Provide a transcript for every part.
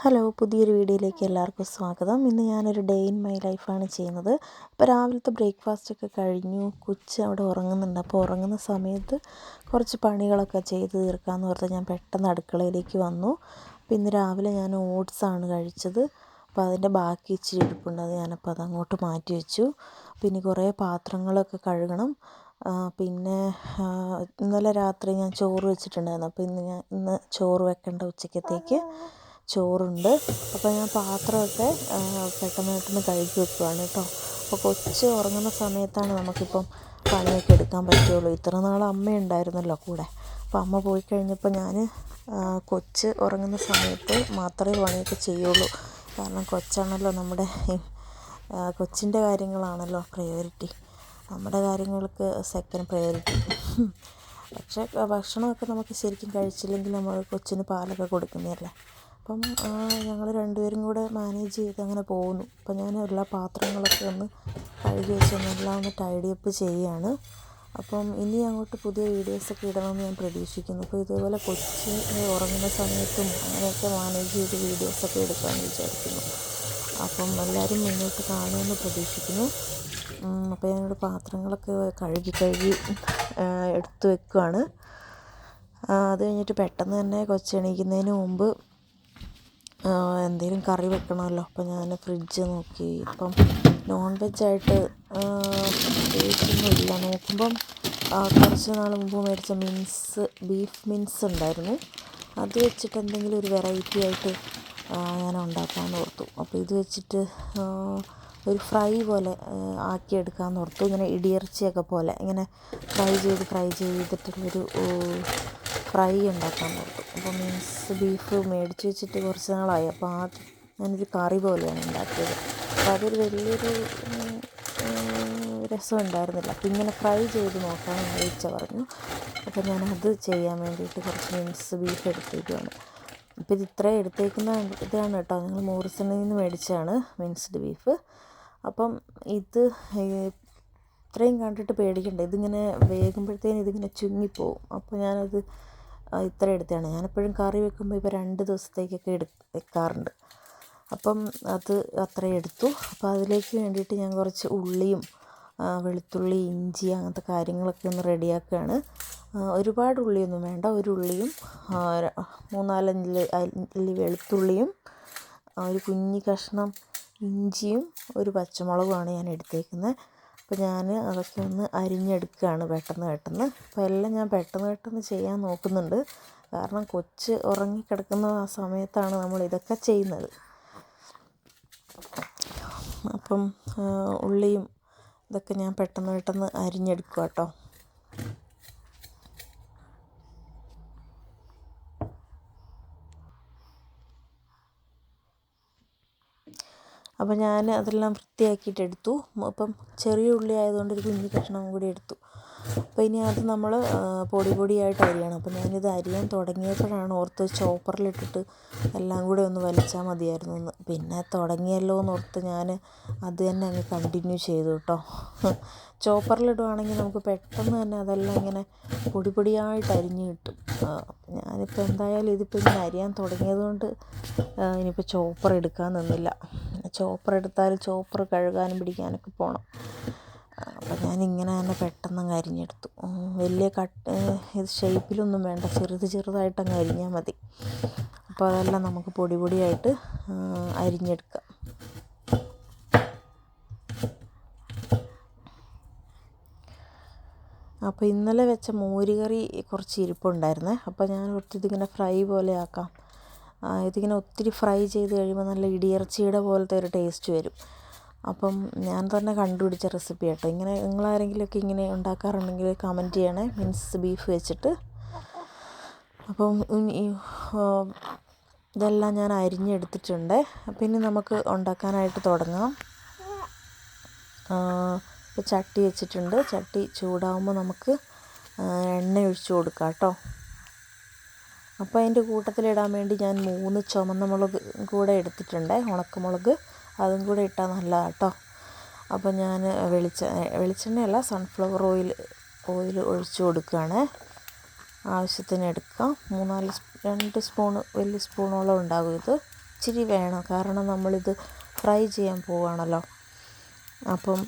Hello, പുതിയൊരു വീഡിയോയിലേക്ക് എല്ലാവർക്കും സ്വാഗതം. ഇന്ന് ഞാനൊരു ഡേ ഇൻ മൈ ലൈഫാണ് ചെയ്യുന്നത്. ഇപ്പോൾ രാവിലത്തെ ബ്രേക്ക്ഫാസ്റ്റൊക്കെ കഴിഞ്ഞു. കൊച്ച് അവിടെ ഉറങ്ങുന്നുണ്ട്. അപ്പോൾ ഉറങ്ങുന്ന സമയത്ത് കുറച്ച് പണികളൊക്കെ ചെയ്ത് തീർക്കാമെന്ന് ഓർത്ത് ഞാൻ പെട്ടെന്ന് അടുക്കളയിലേക്ക് വന്നു. അപ്പോൾ ഇന്ന് രാവിലെ ഞാൻ ഓട്സാണ് കഴിച്ചത്. അപ്പോൾ അതിൻ്റെ ബാക്കി ഇച്ചിരി ഇരിപ്പുണ്ട്. ഞാനപ്പോൾ അതങ്ങോട്ട് മാറ്റി വെച്ചു. പിന്നെ കുറേ പാത്രങ്ങളൊക്കെ കഴുകണം. പിന്നെ ഇന്നലെ രാത്രി ഞാൻ ചോറ് വെച്ചിട്ടുണ്ടായിരുന്നു. അപ്പോൾ ഇന്ന് ചോറ് വെക്കേണ്ട ഉച്ചക്കത്തേക്ക് ചോറുണ്ട്. അപ്പോൾ ഞാൻ പാത്രമൊക്കെ പെട്ടെന്ന് കഴുകി വെക്കുകയാണ് കേട്ടോ. അപ്പോൾ കൊച്ച് ഉറങ്ങുന്ന സമയത്താണ് നമുക്കിപ്പം പണിയൊക്കെ എടുക്കാൻ പറ്റുള്ളൂ. ഇത്ര നാൾ അമ്മയുണ്ടായിരുന്നല്ലോ കൂടെ. അപ്പോൾ അമ്മ പോയി കഴിഞ്ഞപ്പോൾ ഞാൻ കൊച്ച് ഉറങ്ങുന്ന സമയത്ത് മാത്രമേ പണിയൊക്കെ ചെയ്യുള്ളൂ. കാരണം കൊച്ചാണല്ലോ കൊച്ചിൻ്റെ കാര്യങ്ങളാണല്ലോ പ്രയോറിറ്റി. നമ്മുടെ കാര്യങ്ങൾക്ക് സെക്കൻഡ് പ്രയോറിറ്റി. പക്ഷേ ഭക്ഷണമൊക്കെ നമുക്ക് ശരിക്കും കഴിച്ചില്ലെങ്കിൽ നമ്മൾ കൊച്ചിന് പാലൊക്കെ കൊടുക്കുന്നതല്ലേ. അപ്പം ഞങ്ങൾ രണ്ടുപേരും കൂടെ മാനേജ് ചെയ്ത് അങ്ങനെ പോകുന്നു. അപ്പം ഞാൻ എല്ലാ പാത്രങ്ങളൊക്കെ ഒന്ന് കഴുകി വെച്ചെല്ലാം ഒന്ന് ടൈഡി അപ്പ് ചെയ്യുകയാണ്. അപ്പം ഇനി അങ്ങോട്ട് പുതിയ വീഡിയോസൊക്കെ ഇടണമെന്ന് ഞാൻ പ്രതീക്ഷിക്കുന്നു. അപ്പോൾ ഇതേപോലെ കൊച്ച് ഉറങ്ങുന്ന സമയത്തും അങ്ങനെയൊക്കെ മാനേജ് ചെയ്ത് വീഡിയോസൊക്കെ എടുക്കാമെന്ന് വിചാരിക്കുന്നു. അപ്പം എല്ലാവരും മുന്നോട്ട് കാണുമെന്ന് പ്രതീക്ഷിക്കുന്നു. അപ്പോൾ ഞങ്ങളുടെ പാത്രങ്ങളൊക്കെ കഴുകി എടുത്ത് വെക്കുകയാണ്. അത് കഴിഞ്ഞിട്ട് പെട്ടെന്ന് തന്നെ കൊച്ചെണീക്കുന്നതിന് മുമ്പ് എന്തെങ്കിലും കറി വെക്കണമല്ലോ. അപ്പോൾ ഞാൻ ഫ്രിഡ്ജ് നോക്കി. ഇപ്പം നോൺ വെജായിട്ട് പ്രത്യേകിച്ചൊന്നുമില്ല. നോക്കുമ്പം കുറച്ച് നാൾ മുമ്പ് മേടിച്ച ബീഫ് മിൻസ് ഉണ്ടായിരുന്നു. അത് വെച്ചിട്ട് എന്തെങ്കിലും ഒരു വെറൈറ്റി ആയിട്ട് ഞാൻ ഉണ്ടാക്കാമെന്ന് ഓർത്തു. അപ്പോൾ ഇത് വെച്ചിട്ട് ഒരു ഫ്രൈ പോലെ ആക്കിയെടുക്കാമെന്ന് ഓർത്തു. ഇങ്ങനെ ഇടിയിറച്ചിയൊക്കെ പോലെ ഇങ്ങനെ ഫ്രൈ ചെയ്തിട്ടുള്ളൊരു ഫ്രൈ ഉണ്ടാക്കാമെന്ന് ഓർത്തു. അപ്പോൾ ബീഫ് മേടിച്ച് വെച്ചിട്ട് കുറച്ച് നാളായി. അപ്പോൾ ഞാനൊരു കറി പോലെയാണ് ഉണ്ടാക്കിയത്. അപ്പോൾ അതൊരു വലിയൊരു രസം ഉണ്ടായിരുന്നില്ല. അപ്പോൾ ഇങ്ങനെ ഫ്രൈ ചെയ്ത് നോക്കാമെന്ന് ഇച്ച പറഞ്ഞു. അപ്പോൾ ഞാനത് ചെയ്യാൻ വേണ്ടിയിട്ട് കുറച്ച് ബീഫ് എടുത്തേക്കുവാണ്. അപ്പോൾ ഇത് ഇത്രയും എടുത്തേക്കുന്ന ഇതാണ് കേട്ടോ. ഞങ്ങൾ മോറിസണിൽ നിന്ന് മേടിച്ചതാണ് മിൻസ്ഡ് ബീഫ്. അപ്പം ഇത് ഇത്രയും കണ്ടിട്ട് പേടിക്കണ്ട. ഇതിങ്ങനെ വേകുമ്പോഴത്തേനും ഇതിങ്ങനെ ചുങ്ങിപ്പോവും. അപ്പോൾ ഞാനത് ഇത്ര എടുത്തതാണ്. ഞാനെപ്പോഴും കറി വെക്കുമ്പോൾ ഇപ്പോൾ 2 ദിവസത്തേക്കൊക്കെ വെക്കാറുണ്ട്. അപ്പം അത് അത്രയും എടുത്തു. അപ്പോൾ അതിലേക്ക് വേണ്ടിയിട്ട് ഞാൻ കുറച്ച് ഉള്ളിയും വെളുത്തുള്ളി, ഇഞ്ചി അങ്ങനത്തെ കാര്യങ്ങളൊക്കെ ഒന്ന് റെഡിയാക്കുകയാണ്. ഒരുപാട് ഉള്ളിയൊന്നും വേണ്ട. ഒരു ഉള്ളിയും 3-4 അല്ലി വെളുത്തുള്ളിയും ഒരു കുഞ്ഞി കഷ്ണം ഇഞ്ചിയും ഒരു പച്ചമുളകുമാണ് ഞാൻ എടുത്തേക്കുന്നത്. അപ്പോൾ ഞാൻ അതൊക്കെ ഒന്ന് അരിഞ്ഞെടുക്കുകയാണ് പെട്ടെന്ന്. അപ്പോൾ എല്ലാം ഞാൻ പെട്ടെന്ന് ചെയ്യാൻ നോക്കുന്നുണ്ട്. കാരണം കൊച്ച് ഉറങ്ങിക്കിടക്കുന്ന ആ സമയത്താണ് നമ്മൾ ഇതൊക്കെ ചെയ്യുന്നത്. അപ്പം ഉള്ളിയും ഇതൊക്കെ ഞാൻ പെട്ടെന്ന് അരിഞ്ഞെടുക്കുക കേട്ടോ. അപ്പോൾ ഞാൻ അതെല്ലാം വൃത്തിയാക്കിയിട്ട് എടുത്തു. അപ്പം ചെറിയ ഉള്ളി ആയതുകൊണ്ട് ഒരു കുഞ്ഞു കഷ്ണം കൂടി എടുത്തു. അപ്പോൾ ഇനി അത് നമ്മൾ പൊടിയായിട്ട് അരിയണം. അപ്പോൾ ഞാനിത് അരിയാൻ തുടങ്ങിയപ്പോഴാണ് ഓർത്ത് ചോപ്പറിലിട്ടിട്ട് എല്ലാം കൂടെ ഒന്ന് വലിച്ചാൽ മതിയായിരുന്നു എന്ന്. പിന്നെ തുടങ്ങിയല്ലോ എന്നോർത്ത് ഞാൻ അത് തന്നെ അങ്ങ് കണ്ടിന്യൂ ചെയ്തു കേട്ടോ. ചോപ്പറിലിടുവാണെങ്കിൽ നമുക്ക് പെട്ടെന്ന് തന്നെ അതെല്ലാം ഇങ്ങനെ പൊടിയായിട്ട് അരിഞ്ഞ് കിട്ടും. ഞാനിപ്പോൾ എന്തായാലും ഇതിപ്പോൾ ഇങ്ങനെ അരിയാൻ തുടങ്ങിയതുകൊണ്ട് ഇനിയിപ്പോൾ ചോപ്പർ എടുക്കാൻ നിന്നില്ല. ചോപ്പർ എടുത്താൽ ചോപ്പർ കഴുകാനും പിടിക്കാനൊക്കെ പോകണം. അപ്പോൾ ഞാനിങ്ങനെ തന്നെ പെട്ടെന്ന് അരിഞ്ഞെടുത്തു. വലിയ ഇത് ഷേപ്പിലൊന്നും വേണ്ട. ചെറുതായിട്ടങ്ങ് അരിഞ്ഞാൽ മതി. അപ്പോൾ അതെല്ലാം നമുക്ക് പൊടിയായിട്ട് അരിഞ്ഞെടുക്കാം. അപ്പോൾ ഇന്നലെ വെച്ച മോരുകറി കുറച്ച് ഇരിപ്പുണ്ടായിരുന്നേ. അപ്പോൾ ഞാൻ ഇതിങ്ങനെ ഫ്രൈ പോലെ ആക്കാം. ഇതിങ്ങനെ ഒത്തിരി ഫ്രൈ ചെയ്ത് കഴിയുമ്പോൾ നല്ല ഇടിയിറച്ചിയുടെ പോലത്തെ ഒരു ടേസ്റ്റ് വരും. അപ്പം ഞാൻ തന്നെ കണ്ടുപിടിച്ച റെസിപ്പി കേട്ടോ. ഇങ്ങനെ നിങ്ങളാരെങ്കിലുമൊക്കെ ഇങ്ങനെ ഉണ്ടാക്കാറുണ്ടെങ്കിൽ കമൻറ്റ് ചെയ്യണേ. മിൻസ് ബീഫ് വെച്ചിട്ട്. അപ്പം ഇതെല്ലാം ഞാൻ അരിഞ്ഞെടുത്തിട്ടുണ്ട്. പിന്നെ നമുക്ക് ഉണ്ടാക്കാനായിട്ട് തുടങ്ങാം. ഇപ്പോൾ ചട്ടി വെച്ചിട്ടുണ്ട്. ചട്ടി ചൂടാകുമ്പോൾ നമുക്ക് എണ്ണ ഒഴിച്ച് കൊടുക്കാം കേട്ടോ. അപ്പോൾ അതിൻ്റെ കൂട്ടത്തിലിടാൻ വേണ്ടി ഞാൻ 3 ചുവന്ന മുളക് കൂടെ എടുത്തിട്ടുണ്ട്. ഉണക്കമുളക് അതും കൂടെ ഇട്ടാൽ നല്ലതാണ് കേട്ടോ. അപ്പോൾ ഞാൻ വെളിച്ചെണ്ണയല്ല, സൺഫ്ലവർ ഓയിൽ ഒഴിച്ച് കൊടുക്കുകയാണ്. ആവശ്യത്തിന് എടുക്കാം. 2 സ്പൂൺ വലിയ സ്പൂണോളം ഉണ്ടാകും ഇത്. ഇച്ചിരി വേണം, കാരണം നമ്മളിത് ഫ്രൈ ചെയ്യാൻ പോവുകയാണല്ലോ. അപ്പം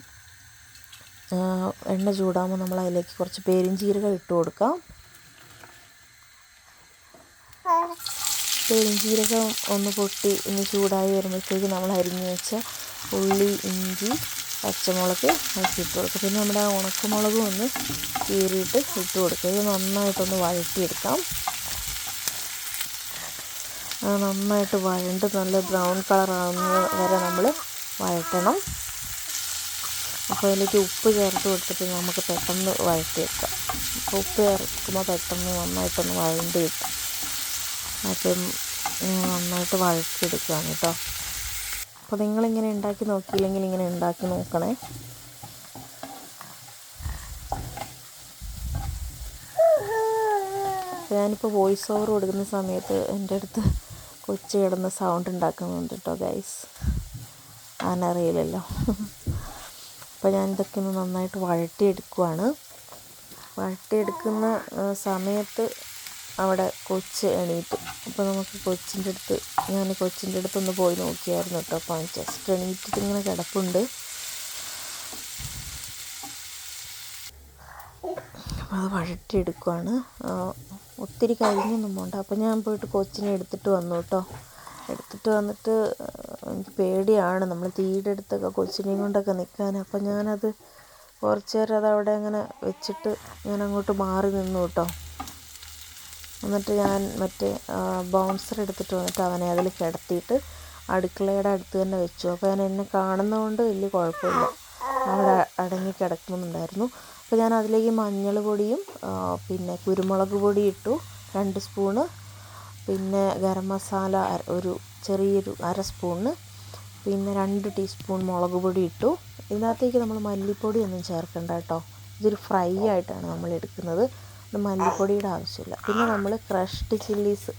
എണ്ണ ചൂടാകുമ്പോൾ നമ്മൾ അതിലേക്ക് കുറച്ച് പെരുംജീരകം ഇട്ട് കൊടുക്കാം. പെരുംജീരകം ഒന്ന് പൊട്ടി ഒന്ന് ചൂടായി വരുമ്പോഴത്തേക്ക് നമ്മൾ അരിഞ്ഞ് വെച്ച ഉള്ളി, ഇഞ്ചി, പച്ചമുളക് ഒക്കെ ഇട്ട് കൊടുക്കുക. പിന്നെ നമ്മുടെ ഉണക്കമുളകും ഒന്ന് കീറിയിട്ട് ഇട്ട് കൊടുക്കുക. ഇത് നന്നായിട്ടൊന്ന് വഴറ്റിയെടുക്കാം. നന്നായിട്ട് വഴണ്ട് നല്ല ബ്രൗൺ കളറാകുന്ന വരെ നമ്മൾ വഴറ്റണം. അപ്പോൾ അതിലേക്ക് ഉപ്പ് ചേർത്ത് കൊടുത്തിട്ട് നമുക്ക് പെട്ടെന്ന് വഴറ്റിയെടുക്കാം. അപ്പോൾ ഉപ്പ് ചേർക്കുമ്പോൾ പെട്ടെന്ന് നന്നായിട്ടൊന്ന് വഴണ്ട് കിട്ടും. അപ്പം നന്നായിട്ട് വഴറ്റിയെടുക്കുകയാണ് കേട്ടോ. അപ്പോൾ നിങ്ങളിങ്ങനെ ഉണ്ടാക്കി നോക്കിയില്ലെങ്കിൽ ഇങ്ങനെ ഉണ്ടാക്കി നോക്കണേ. ഞാനിപ്പോൾ വോയിസ് ഓവർ കൊടുക്കുന്ന സമയത്ത് എൻ്റെ അടുത്ത് കൊച്ചു കിടന്ന് സൗണ്ട് ഉണ്ടാക്കുന്നുണ്ട് കേട്ടോ ഗൈസ്. ആനറിയില്ലല്ലോ. അപ്പോൾ ഞാനിതൊക്കെ ഒന്ന് നന്നായിട്ട് വഴറ്റിയെടുക്കുവാണ്. വഴറ്റിയെടുക്കുന്ന സമയത്ത് അവിടെ കൊച്ച് എണീറ്റു. അപ്പോൾ നമുക്ക് ഞാൻ കൊച്ചിൻ്റെ അടുത്തൊന്ന് പോയി നോക്കിയായിരുന്നു കേട്ടോ. അപ്പോൾ ജസ്റ്റ് എണീറ്റിട്ട് ഇങ്ങനെ കിടപ്പുണ്ട്. അപ്പോൾ അത് വഴറ്റിയെടുക്കുവാണ്. ഒത്തിരി കരിഞ്ഞൊന്നും പോകണ്ട. അപ്പോൾ ഞാൻ പോയിട്ട് കൊച്ചിനെ എടുത്തിട്ട് വന്നു കേട്ടോ. എടുത്തിട്ട് വന്നിട്ട് എനിക്ക് പേടിയാണ് നമ്മൾ തീയുടെ അടുത്തൊക്കെ കൊച്ചിനെയും കൊണ്ടൊക്കെ നിൽക്കാൻ. അപ്പം ഞാനത് കുറച്ച് നേരം അതവിടെ അങ്ങനെ വെച്ചിട്ട് ഞാൻ അങ്ങോട്ട് മാറി നിന്നു കേട്ടോ. എന്നിട്ട് ഞാൻ മറ്റേ ബൗൺസർ എടുത്തിട്ട് വന്നിട്ട് അവനെ അതിൽ കിടത്തിയിട്ട് അടുക്കളയുടെ അടുത്ത് തന്നെ വെച്ചു. അപ്പോൾ എന്നെ കാണുന്നതുകൊണ്ട് വലിയ കുഴപ്പമില്ല, അവിടെ അടങ്ങി കിടക്കുന്നുണ്ടായിരുന്നു. അപ്പോൾ ഞാൻ അതിലേക്ക് മഞ്ഞൾ പൊടിയും പിന്നെ കുരുമുളക് പൊടി ഇട്ടു 2 സ്പൂണ്. പിന്നെ ഗരം മസാല ഒരു ചെറിയൊരു 1/2 സ്പൂണ്. പിന്നെ 2 ടീസ്പൂൺ മുളക് പൊടി ഇട്ടു. ഇതിനകത്തേക്ക് നമ്മൾ മല്ലിപ്പൊടി ഒന്നും ചേർക്കണ്ട കേട്ടോ. ഇതൊരു ഫ്രൈ ആയിട്ടാണ് നമ്മൾ എടുക്കുന്നത്. ഇത് മല്ലിപ്പൊടിയുടെ ആവശ്യമില്ല. പിന്നെ നമ്മൾ ക്രഷ്ഡ് ചില്ലീസ്,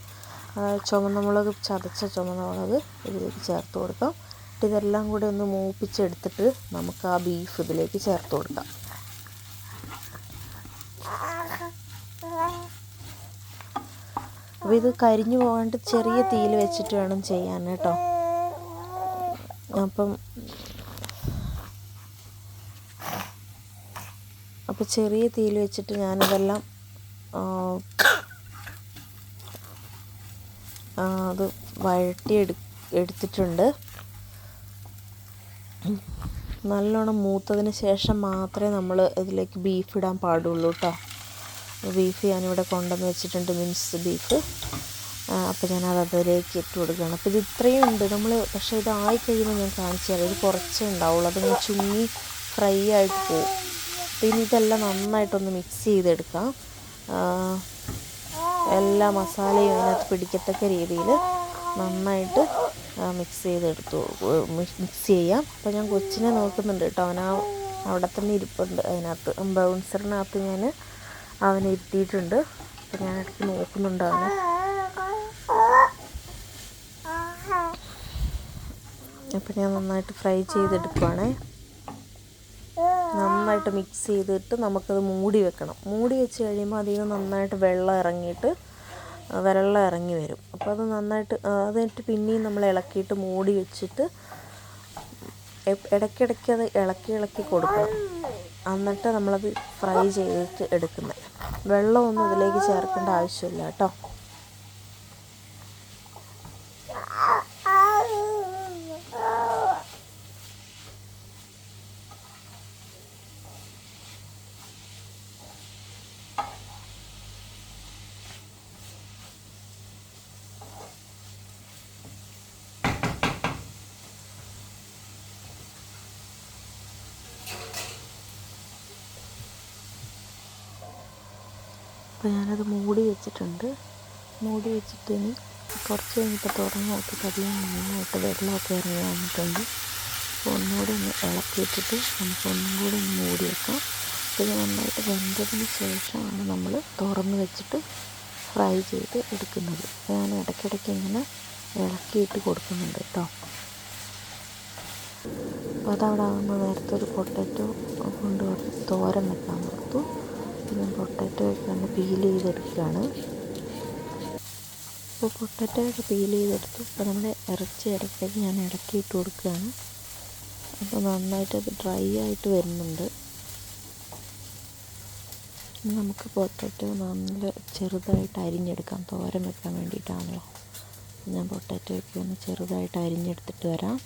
ചുവന്ന മുളക്, ചതച്ച ചുവന്ന മുളക് ഇതിലേക്ക് ചേർത്ത് കൊടുക്കാം. ഇതെല്ലാം കൂടെ ഒന്ന് മൂപ്പിച്ചെടുത്തിട്ട് നമുക്ക് ആ ബീഫ് ഇതിലേക്ക് ചേർത്ത് കൊടുക്കാം. അപ്പോൾ ഇത് കരിഞ്ഞു പോകാണ്ട് ചെറിയ തീയിൽ വെച്ചിട്ട് വേണം ചെയ്യാൻ കേട്ടോ. അപ്പോൾ ചെറിയ തീയിൽ വെച്ചിട്ട് ഞാനിതെല്ലാം അത് എടുത്തിട്ടുണ്ട്. നല്ലോണം മൂത്തതിന് ശേഷം മാത്രമേ നമ്മൾ ഇതിലേക്ക് ബീഫ് ഇടാൻ പാടുള്ളൂ കേട്ടോ. ബീഫ് ഞാനിവിടെ കൊണ്ടുവന്ന് വെച്ചിട്ടുണ്ട്, മിൻസ് ബീഫ്. അപ്പോൾ ഞാനത് അതിലേക്ക് ഇട്ട് കൊടുക്കുകയാണ്. അപ്പോൾ ഇത് ഇത്രയും ഉണ്ട് നമ്മൾ. പക്ഷേ ഇത് ആയിക്കഴിയുമ്പോൾ ഞാൻ കാണിച്ചു തരാം. ഇത് കുറച്ചേ ഉണ്ടാവുള്ളൂ, അതിങ്ങനെ ചുങ്ങി ഫ്രൈ ആയിട്ട് പോകും. പിന്നെ ഇതെല്ലാം നന്നായിട്ടൊന്ന് മിക്സ് ചെയ്തെടുക്കാം. എല്ലാ മസാലയും അതിനകത്ത് പിടിക്കത്തക്ക രീതിയിൽ നന്നായിട്ട് മിക്സ് ചെയ്യാം. അപ്പോൾ ഞാൻ കൊച്ചിനെ നോക്കുന്നുണ്ട് കേട്ടോ. അവിടെ തന്നെ ഇരിപ്പുണ്ട്. അതിനകത്ത് ബൗൺസറിനകത്ത് ഞാൻ അവനെ ഇരുത്തിയിട്ടുണ്ട്. അപ്പോൾ ഞാൻ ഇടയ്ക്ക് നോക്കുന്നുണ്ട് അവനെ. അപ്പോൾ ഞാൻ നന്നായിട്ട് ഫ്രൈ ചെയ്തെടുക്കുവാണേ. നന്നായിട്ട് മിക്സ് ചെയ്തിട്ട് നമുക്കത് മൂടി വെക്കണം. മൂടി വെച്ച് കഴിയുമ്പോൾ അതിൽ നിന്ന് നന്നായിട്ട് വെള്ളം ഇറങ്ങി വരും. അപ്പോൾ അത് നന്നായിട്ട് അതിട്ട് പിന്നെയും നമ്മൾ ഇളക്കിയിട്ട് മൂടി വെച്ചിട്ട് ഇടയ്ക്കിടയ്ക്ക് അത് ഇളക്കി കൊടുക്കണം. എന്നിട്ട് നമ്മളത് ഫ്രൈ ചെയ്തിട്ട് എടുക്കുന്നത്. വെള്ളമൊന്നും ഇതിലേക്ക് ചേർക്കേണ്ട ആവശ്യമില്ല കേട്ടോ. അപ്പോൾ ഞാനത് മൂടി വെച്ചിട്ടുണ്ട്. മൂടി വെച്ചിട്ട് ഇനി കുറച്ച് കഴിഞ്ഞിട്ട് തുറന്ന് നോക്കിയിട്ട് അധികം നന്നായിട്ട് വെള്ളമൊക്കെ ഇറങ്ങി വന്നിട്ടുണ്ട്. അപ്പോൾ ഒന്നുകൂടി ഒന്ന് ഇളക്കിയിട്ടിട്ട് നമുക്ക് ഒന്നും കൂടി ഒന്ന് മൂടി വെക്കാം. അപ്പോൾ ഇത് നന്നായിട്ട് വെന്തതിന് ശേഷമാണ് നമ്മൾ തുറന്ന് വെച്ചിട്ട് ഫ്രൈ ചെയ്ത് എടുക്കുന്നത്. ഞാൻ ഇടയ്ക്കിടയ്ക്ക് ഇങ്ങനെ ഇളക്കിയിട്ട് കൊടുക്കുന്നുണ്ട് കേട്ടോ. അപ്പോൾ അതവിടെ ആകുമ്പോൾ നേരത്തെ ഒരു പൊട്ടാറ്റോ കൊണ്ടുവന്ന് തോരൻ വെക്കാൻ കൊടുത്തു. പിന്നെ പൊട്ടാറ്റോ ഒക്കെ ഒന്ന് പീൽ ചെയ്തെടുക്കുകയാണ്. അപ്പോൾ പൊട്ടറ്റോ ഒക്കെ പീൽ ചെയ്തെടുത്തു. അപ്പോൾ നമ്മുടെ ഇറച്ചി ഇടയ്ക്കിടയ്ക്ക് ഞാൻ ഇടയ്ക്ക് ഇട്ട് കൊടുക്കുകയാണ്. അപ്പോൾ നന്നായിട്ട് അത് ഡ്രൈ ആയിട്ട് വരുന്നുണ്ട്. നമുക്ക് പൊട്ടറ്റോ നല്ല ചെറുതായിട്ട് അരിഞ്ഞെടുക്കാം, തോരൻ വെക്കാൻ വേണ്ടിയിട്ടാണല്ലോ. ഞാൻ പൊട്ടറ്റോയൊക്കെ ഒന്ന് ചെറുതായിട്ട് അരിഞ്ഞെടുത്തിട്ട് വരാം.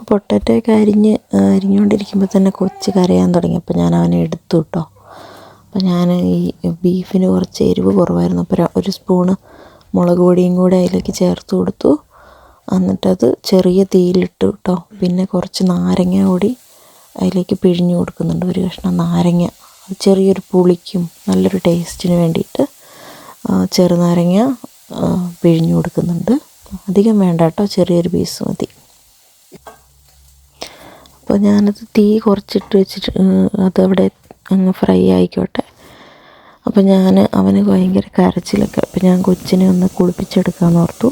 പൊട്ടറ്റോയൊക്കെ അരിഞ്ഞുകൊണ്ടിരിക്കുമ്പോൾ തന്നെ കൊച്ച് കരയാൻ തുടങ്ങി. അപ്പോൾ ഞാൻ അവനെ എടുത്തു കേട്ടോ. അപ്പോൾ ഞാൻ ഈ ബീഫിന് കുറച്ച് എരിവ് കുറവായിരുന്നു. അപ്പോൾ ഒരു സ്പൂണ് മുളക് പൊടിയും കൂടെ അതിലേക്ക് ചേർത്ത് കൊടുത്തു. എന്നിട്ടത് ചെറിയ തീയിലിട്ടു കേട്ടോ. പിന്നെ കുറച്ച് നാരങ്ങ കൂടി അതിലേക്ക് പിഴിഞ്ഞു കൊടുക്കുന്നുണ്ട്, ഒരു കഷ്ണം നാരങ്ങ. ചെറിയൊരു പുളിക്കും നല്ലൊരു ടേസ്റ്റിന് വേണ്ടിയിട്ട് ചെറുനാരങ്ങ പിഴിഞ്ഞു കൊടുക്കുന്നുണ്ട്. അധികം വേണ്ട കേട്ടോ, ചെറിയൊരു പീസ് മതി. അപ്പോൾ ഞാനത് തീ കുറച്ചിട്ട് വെച്ചിട്ട് അതവിടെ അങ്ങ് ഫ്രൈ ആയിക്കോട്ടെ. അപ്പോൾ അവന് ഭയങ്കര കരച്ചിലൊക്കെ. അപ്പോൾ ഞാൻ കൊച്ചിനെ ഒന്ന് കുളിപ്പിച്ചെടുക്കാമെന്ന് ഓർത്തു.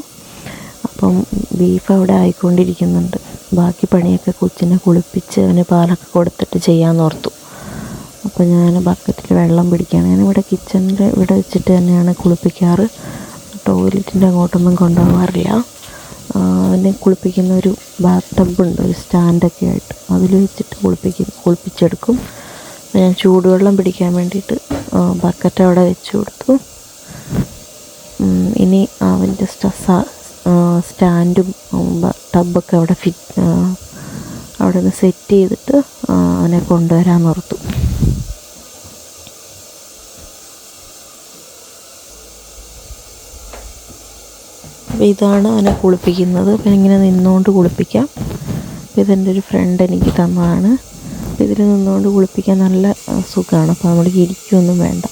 അപ്പം ബീഫ് അവിടെ ആയിക്കൊണ്ടിരിക്കുന്നുണ്ട്. ബാക്കി പണിയൊക്കെ കൊച്ചിനെ കുളിപ്പിച്ച് അവന് പാലൊക്കെ കൊടുത്തിട്ട് ചെയ്യാമെന്ന് ഓർത്തു. അപ്പോൾ ഞാൻ ബക്കറ്റിൽ വെള്ളം പിടിക്കുകയാണ്. ഞാനിവിടെ കിച്ചണിൻ്റെ ഇവിടെ വെച്ചിട്ട് തന്നെയാണ് കുളിപ്പിക്കാറ്. ടോയ്ലറ്റിൻ്റെ അങ്ങോട്ടൊന്നും കൊണ്ടുപോകാറില്ല. അവനെ കുളിപ്പിക്കുന്ന ഒരു ബാത്ത് ടബുണ്ട്, ഒരു സ്റ്റാൻഡൊക്കെ ആയിട്ട്, അതിൽ വെച്ചിട്ട് കുളിപ്പിച്ചെടുക്കും. ഞാൻ ചൂടുവെള്ളം പിടിക്കാൻ വേണ്ടിയിട്ട് ബക്കറ്റ് അവിടെ വെച്ച് കൊടുത്തു. ഇനി അവൻ്റെ സ്റ്റാൻഡും ടബൊക്കെ അവിടെ നിന്ന് സെറ്റ് ചെയ്തിട്ട് അവനെ കൊണ്ടുവരാൻ ഓർത്തു. അപ്പോൾ ഇതാണ് അവനെ കുളിപ്പിക്കുന്നത്. അപ്പം ഇങ്ങനെ നിന്നുകൊണ്ട് കുളിപ്പിക്കാം. അപ്പോൾ ഇതെൻ്റെ ഒരു ഫ്രണ്ട് എനിക്ക് തന്നതാണ്. അപ്പോൾ ഇതിൽ നിന്നുകൊണ്ട് കുളിപ്പിക്കാൻ നല്ല സുഖമാണ്. അപ്പോൾ നമ്മൾ ഇരിക്കുകയൊന്നും വേണ്ട.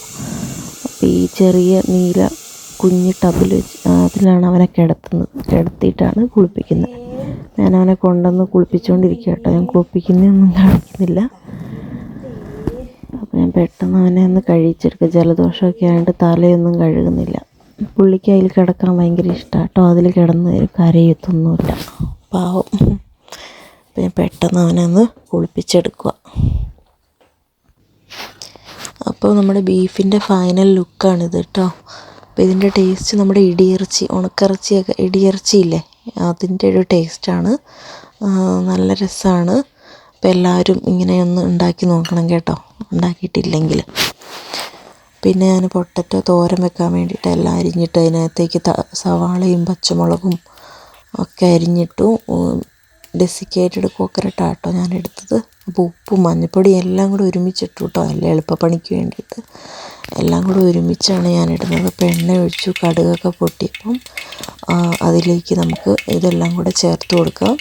അപ്പോൾ ഈ ചെറിയ നീല കുഞ്ഞ് ടബിൽ വെച്ച് അതിലാണ് അവനെ കിടത്തിയിട്ടാണ് കുളിപ്പിക്കുന്നത്. ഞാൻ അവനെ കൊണ്ടുവന്ന് കുളിപ്പിച്ചുകൊണ്ടിരിക്കുക കേട്ടോ. ഞാൻ കുളിപ്പിക്കുന്നതൊന്നും കാണിക്കുന്നില്ല. അപ്പോൾ ഞാൻ പെട്ടെന്ന് അവനെ ഒന്ന് കഴിച്ചെടുക്കുക. ജലദോഷമൊക്കെ ആയതുകൊണ്ട് തലയൊന്നും കഴുകുന്നില്ല. പുള്ളിക്ക് അതിൽ കിടക്കാൻ ഭയങ്കര ഇഷ്ടമാണ് കേട്ടോ. അതിൽ കിടന്ന് കരയത്തൊന്നുമില്ല, പാവം. അപ്പം ഞാൻ പെട്ടെന്ന് അവനെ ഒന്ന് കുളിപ്പിച്ചെടുക്കുക. അപ്പോൾ നമ്മുടെ ബീഫിൻ്റെ ഫൈനൽ ലുക്കാണിത് കേട്ടോ. അപ്പോൾ ഇതിൻ്റെ ടേസ്റ്റ് നമ്മുടെ ഇടിയിറച്ചിയില്ലേ, അതിൻ്റെ ഒരു ടേസ്റ്റാണ്. നല്ല രസമാണ്. അപ്പോൾ എല്ലാവരും ഇങ്ങനെയൊന്ന് ഉണ്ടാക്കി നോക്കണം കേട്ടോ, ഉണ്ടാക്കിയിട്ടില്ലെങ്കിൽ. പിന്നെ ഞാൻ പൊട്ടറ്റോ തോരൻ വെക്കാൻ വേണ്ടിയിട്ട് എല്ലാം അരിഞ്ഞിട്ട് അതിനകത്തേക്ക് സവാളയും പച്ചമുളകും ഒക്കെ അരിഞ്ഞിട്ടു. ഡെസിക്കേറ്റഡ് കോക്കനട്ടാണ് കേട്ടോ ഞാൻ എടുത്തത്. അപ്പോൾ ഉപ്പും മഞ്ഞൾപ്പൊടിയും എല്ലാം കൂടെ ഒരുമിച്ചിട്ടു കേട്ടോ, എല്ലാം എളുപ്പപ്പണിക്ക് വേണ്ടിയിട്ട് എല്ലാം കൂടെ ഒരുമിച്ചാണ് ഞാൻ ഇടുന്നത്. അപ്പോൾ എണ്ണ ഒഴിച്ചു, കടുകൊക്കെ പൊട്ടിയപ്പം അതിലേക്ക് നമുക്ക് ഇതെല്ലാം കൂടെ ചേർത്ത് കൊടുക്കാം.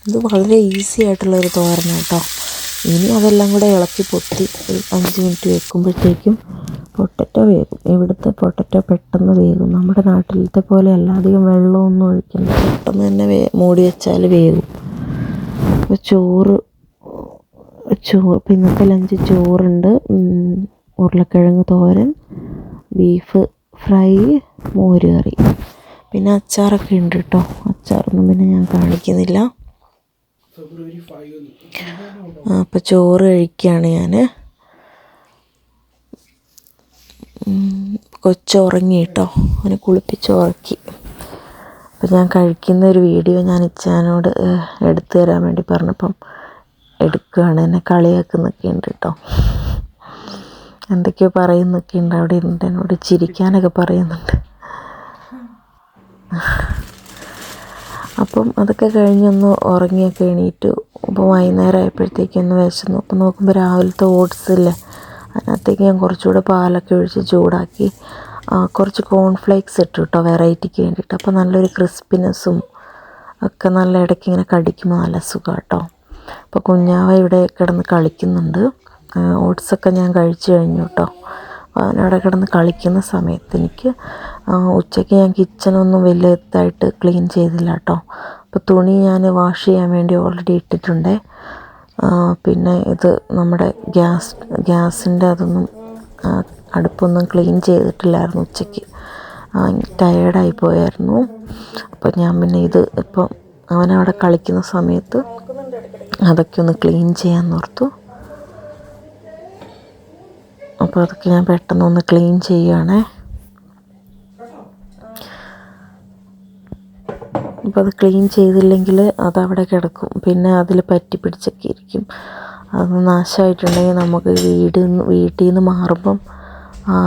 ഇത് വളരെ ഈസി ആയിട്ടുള്ളൊരു തോരനാണ് കേട്ടോ. ഇനി അതെല്ലാം കൂടെ ഇളക്കി പൊട്ടി ഒരു 5 മിനിറ്റ് വെക്കുമ്പോഴത്തേക്കും പൊട്ടറ്റോ വേകും. ഇവിടുത്തെ പൊട്ടറ്റോ പെട്ടെന്ന് വേകും. നമ്മുടെ നാട്ടിലത്തെ പോലെ അല്ല, അധികം വെള്ളമൊന്നും ഒഴിക്കണ്ട, പെട്ടെന്ന് തന്നെ മൂടി വെച്ചാൽ വേകും. അപ്പോൾ ചോറ് ഇപ്പോൾ ഇന്നത്തെ ലഞ്ച് ചോറുണ്ട്, ഉരുളക്കിഴങ്ങ് തോരൻ, ബീഫ് ഫ്രൈ, മോര് കറി, പിന്നെ അച്ചാറൊക്കെ ഉണ്ട് കേട്ടോ. അച്ചാറൊന്നും പിന്നെ ഞാൻ കാണിക്കുന്നില്ല. അപ്പോൾ ചോറ് കഴിക്കുകയാണ് ഞാൻ. കൊച്ചുറങ്ങി കേട്ടോ, അവനെ കുളിപ്പിച്ച് ഉറക്കി. അപ്പോൾ ഞാൻ കഴിക്കുന്ന ഒരു വീഡിയോ ഞാൻ ഇച്ചാനോട് എടുത്തു തരാൻ വേണ്ടി പറഞ്ഞപ്പം എടുക്കുകയാണ്. എന്നെ കളിയാക്കുന്നൊക്കെ ഉണ്ട് കേട്ടോ, എന്തൊക്കെയോ പറയുന്നൊക്കെ ഉണ്ട്. അവിടെ ഇരുന്നിട്ട് എന്നോട് ചിരിക്കാനൊക്കെ പറയുന്നുണ്ട്. അപ്പം അതൊക്കെ കഴിഞ്ഞൊന്ന് ഉറങ്ങിയൊക്കെ എണീറ്റു. അപ്പോൾ വൈകുന്നേരം ആയപ്പോഴത്തേക്കൊന്ന് വിശന്നു. അപ്പോൾ നോക്കുമ്പോൾ രാവിലത്തെ ഓട്സ് ഇല്ലേ, അതിനകത്തേക്ക് ഞാൻ കുറച്ചുകൂടെ പാലൊക്കെ ഒഴിച്ച് ചൂടാക്കി കുറച്ച് കോൺഫ്ലേക്സ് ഇട്ടു കേട്ടോ, വെറൈറ്റിക്ക് വേണ്ടിയിട്ട്. അപ്പോൾ നല്ലൊരു ക്രിസ്പിനെസ്സും ഒക്കെ നല്ല ഇടയ്ക്ക് ഇങ്ങനെ കടിക്കുമ്പോൾ നല്ല സുഖം കേട്ടോ. അപ്പോൾ കുഞ്ഞാവ ഇവിടെ കിടന്ന് കളിക്കുന്നുണ്ട്. ഓട്സൊക്കെ ഞാൻ കഴിച്ചു കഴിഞ്ഞു കേട്ടോ. അവനവിടെ കിടന്ന് കളിക്കുന്ന സമയത്ത് എനിക്ക് ഉച്ചയ്ക്ക് ഞാൻ കിച്ചണൊന്നും വലിയതായിട്ട് ക്ലീൻ ചെയ്തില്ല കേട്ടോ. അപ്പോൾ തുണി ഞാൻ വാഷ് ചെയ്യാൻ വേണ്ടി ഓൾറെഡി ഇട്ടിട്ടുണ്ട്. പിന്നെ ഇത് നമ്മുടെ ഗ്യാസിൻ്റെ അതൊന്നും അടുപ്പൊന്നും ക്ലീൻ ചെയ്തിട്ടില്ലായിരുന്നു ഉച്ചയ്ക്ക്. ടയേർഡായി പോയായിരുന്നു. അപ്പോൾ ഞാൻ പിന്നെ ഇത് ഇപ്പം അവനവിടെ കളിക്കുന്ന സമയത്ത് അതൊക്കെ ഒന്ന് ക്ലീൻ ചെയ്യാൻ ഓർത്തു. അപ്പോൾ അതൊക്കെ ഞാൻ പെട്ടെന്നൊന്ന് ക്ലീൻ ചെയ്യുകയാണേ. അപ്പോൾ അത് ക്ലീൻ ചെയ്തില്ലെങ്കിൽ അതവിടെ കിടക്കും, പിന്നെ അതിൽ പറ്റി പിടിച്ചൊക്കെ ഇരിക്കും. അത് നാശമായിട്ടുണ്ടെങ്കിൽ നമുക്ക് വീട്ടിൽ നിന്ന് മാറുമ്പം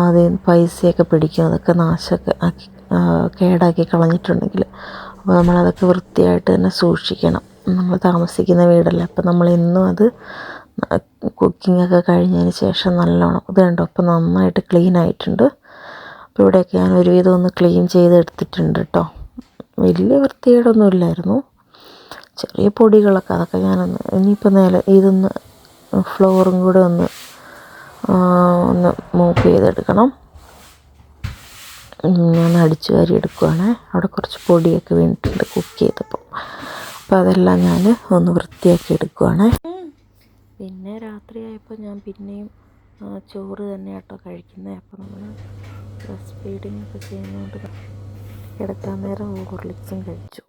അതിൽ പൈസയൊക്കെ പിടിക്കും. അതൊക്കെ നാശമൊക്കെ ആക്കി കേടാക്കി കളഞ്ഞിട്ടുണ്ടെങ്കിൽ. അപ്പോൾ നമ്മളതൊക്കെ വൃത്തിയായിട്ട് തന്നെ സൂക്ഷിക്കണം. നമ്മൾ താമസിക്കുന്ന വീടല്ലേ, അപ്പോൾ നമ്മളെന്നും അത് കുക്കിങ്ങൊക്കെ കഴിഞ്ഞതിന് ശേഷം നല്ലോണം ഇത് കണ്ടോ അപ്പോൾ നന്നായിട്ട് ക്ലീൻ ആയിട്ടുണ്ട്. അപ്പോൾ ഇവിടെയൊക്കെ ഞാൻ ഒരുവിധം ഒന്ന് ക്ലീൻ ചെയ്തെടുത്തിട്ടുണ്ട് കേട്ടോ. വലിയ വൃത്തികേടൊന്നും ഇല്ലായിരുന്നു, ചെറിയ പൊടികളൊക്കെ. അതൊക്കെ ഞാനൊന്ന് ഇനിയിപ്പോൾ ഇതൊന്ന് ഫ്ലോറും കൂടെ ഒന്ന് മൂവ് ചെയ്തെടുക്കണം. ഞാൻ അടിച്ചു വാരി എടുക്കുവാണ്. അവിടെ കുറച്ച് പൊടിയൊക്കെ വീണിട്ടുണ്ട് കുക്ക് ചെയ്തപ്പോൾ. അപ്പോൾ അതെല്ലാം ഞാൻ ഒന്ന് വൃത്തിയാക്കി എടുക്കുവാണ്. പിന്നെ രാത്രിയായപ്പോൾ ഞാൻ പിന്നെയും ചോറ് തന്നെ കേട്ടോ കഴിക്കുന്നത്. അപ്പോൾ നമ്മൾ ബ്രസ്റ്റ് ഫീഡിങ് ഒക്കെ ചെയ്യുന്നതുകൊണ്ട് കിടക്കാൻ നേരം ഹോർലിക്സും കഴിച്ചു.